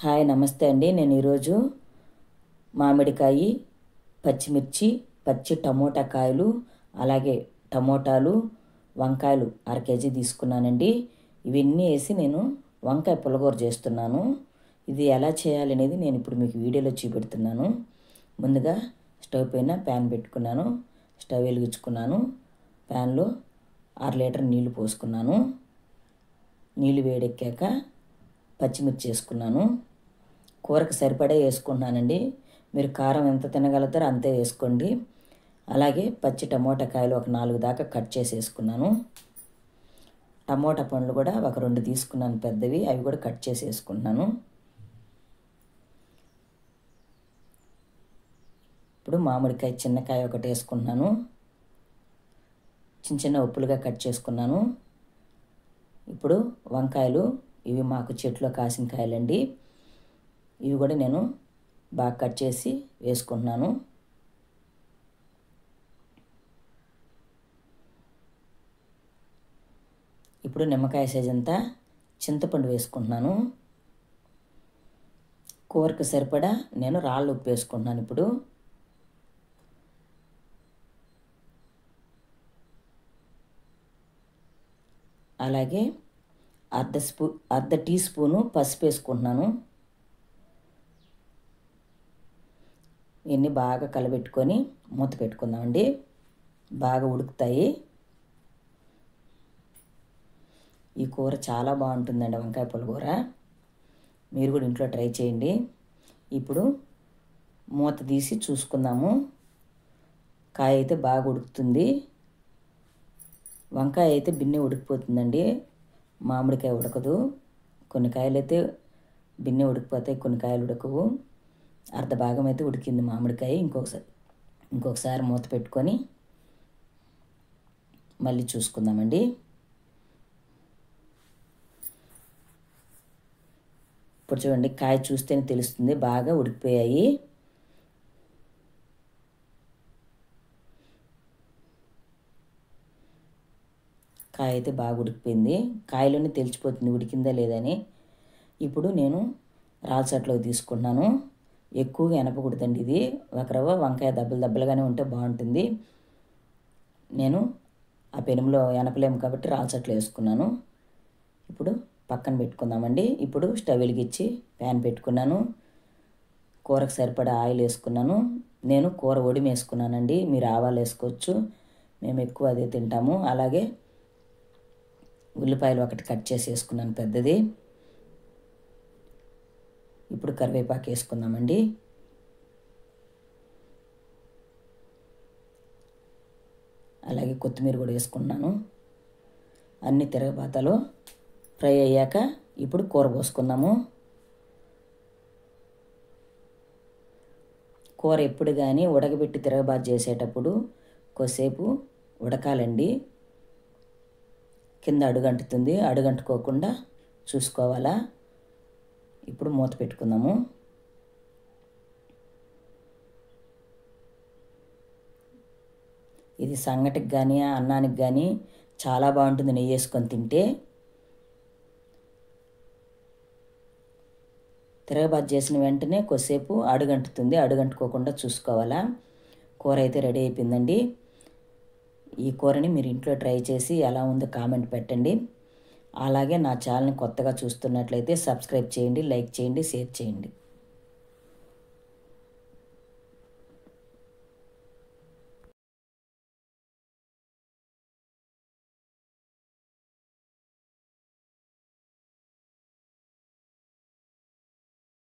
Hi నమస్తే అండి. నేను ఈరోజు మామిడికాయ, పచ్చిమిర్చి, పచ్చి టమోటా కాయలు, అలాగే టమోటాలు, వంకాయలు 1/2 కేజీ తీసుకున్నానండి. ఇవన్నీ వేసి నేను వంకాయ పులగూర చేస్తున్నాను. ఇది ఎలా చేయాలనేది నేను ఇప్పుడు మీకు వీడియోలో చూపెడుతున్నాను. ముందుగా స్టవ్ పైన ప్యాన్ పెట్టుకున్నాను. స్టవ్ వెలిగించుకున్నాను. ప్యాన్లో 6 లీటర్ నీళ్లు పోసుకున్నాను. నీళ్ళు వేడెక్కాక పచ్చిమిర్చి వేసుకున్నాను. కూరకు సరిపడే వేసుకుంటున్నానండి. మీరు కారం ఎంత తినగలుగుతారో అంతే వేసుకోండి. అలాగే పచ్చి టమోటా కాయలు ఒక 4 దాకా కట్ చేసి వేసుకున్నాను. టమోటా పండ్లు కూడా ఒక 2 తీసుకున్నాను పెద్దవి, అవి కూడా కట్ చేసి వేసుకుంటున్నాను. ఇప్పుడు మామిడికాయ చిన్నకాయ ఒకటి వేసుకుంటున్నాను. చిన్న చిన్న ఉప్పులుగా కట్ చేసుకున్నాను. ఇప్పుడు వంకాయలు, ఇవి మాకు చెట్లో కాసిన కాయలండి. ఇవి కూడా నేను బాగా కట్ చేసి వేసుకుంటున్నాను. ఇప్పుడు నిమ్మకాయ సైజ్ అంతా చింతపండు వేసుకుంటున్నాను. కూరకు సరిపడా నేను రాళ్ళు ఉప్పు వేసుకుంటున్నాను. ఇప్పుడు అలాగే అర్ధ టీ స్పూను పసుపు వేసుకుంటున్నాను. ఇవన్నీ బాగా కలబెట్టుకొని మూత పెట్టుకుందామండి. బాగా ఉడుకుతాయి. ఈ కూర చాలా బాగుంటుందండి, వంకాయ పులిహోర. మీరు కూడా ఇంట్లో ట్రై చేయండి. ఇప్పుడు మూత తీసి చూసుకుందాము. కాయ అయితే బాగా ఉడుకుతుంది. వంకాయ అయితే బిన్నె ఉడికిపోతుందండి, మామిడికాయ ఉడకదు. కొన్ని కాయలు అయితే బిన్నె ఉడికిపోతాయి, కొన్ని కాయలు ఉడకవు. అర్ధ భాగం అయితే ఉడికింది మామిడికాయ. ఇంకొకసారి మూత పెట్టుకొని మళ్ళీ చూసుకుందామండి. ఇప్పుడు చూడండి, కాయ చూస్తేనే తెలుస్తుంది బాగా ఉడికిపోయాయి. కాయ అయితే బాగా ఉడికిపోయింది. కాయలోనే తెలిసిపోతుంది ఉడికిందా లేదని. ఇప్పుడు నేను రాల్చట్లో తీసుకున్నాను. ఎక్కువగా ఎనపకూడదండి ఇది. ఒక రవ్వ వంకాయ దెబ్బలుగానే ఉంటే బాగుంటుంది. నేను ఆ పెనుములో ఎనపలేము కాబట్టి రాల్చట్లో వేసుకున్నాను. ఇప్పుడు పక్కన పెట్టుకుందామండి. ఇప్పుడు స్టవ్ వెలిగించి ప్యాన్ పెట్టుకున్నాను. కూరకు సరిపడా ఆయిల్ వేసుకున్నాను. నేను కూర ఒడిమి వేసుకున్నానండి, మీరు ఆవాలు వేసుకోవచ్చు. మేము ఎక్కువ అదే తింటాము. అలాగే ఉల్లిపాయలు ఒకటి కట్ చేసి వేసుకున్నాను పెద్దది. ఇప్పుడు కరివేపాకు వేసుకుందామండి. అలాగే కొత్తిమీర కూడా వేసుకున్నాను. అన్ని తిరగబాతలో ఫ్రై అయ్యాక ఇప్పుడు కూర పోసుకుందాము. కూర ఎప్పుడు కానీ ఉడకబెట్టి తిరగబాతు చేసేటప్పుడు కొద్దిసేపు ఉడకాలండి. కింద అడుగంటుతుంది, అడుగంటుకోకుండా చూసుకోవాలా. ఇప్పుడు మూత పెట్టుకుందాము. ఇది సంగటికి కానీ అన్నానికి కానీ చాలా బాగుంటుంది నెయ్యి వేసుకొని తింటే. తిరగబాతు చేసిన వెంటనే కొద్దిసేపు అడుగంటుతుంది, అడుగంటుకోకుండా చూసుకోవాలా. కూర అయితే రెడీ అయిపోయిందండి. ఈ కూరని మీరు ఇంట్లో ట్రై చేసి ఎలా ఉందో కామెంట్ పెట్టండి. అలాగే నా ఛానల్ని కొత్తగా చూస్తున్నట్లయితే సబ్స్క్రైబ్ చేయండి, లైక్ చేయండి, షేర్ చేయండి.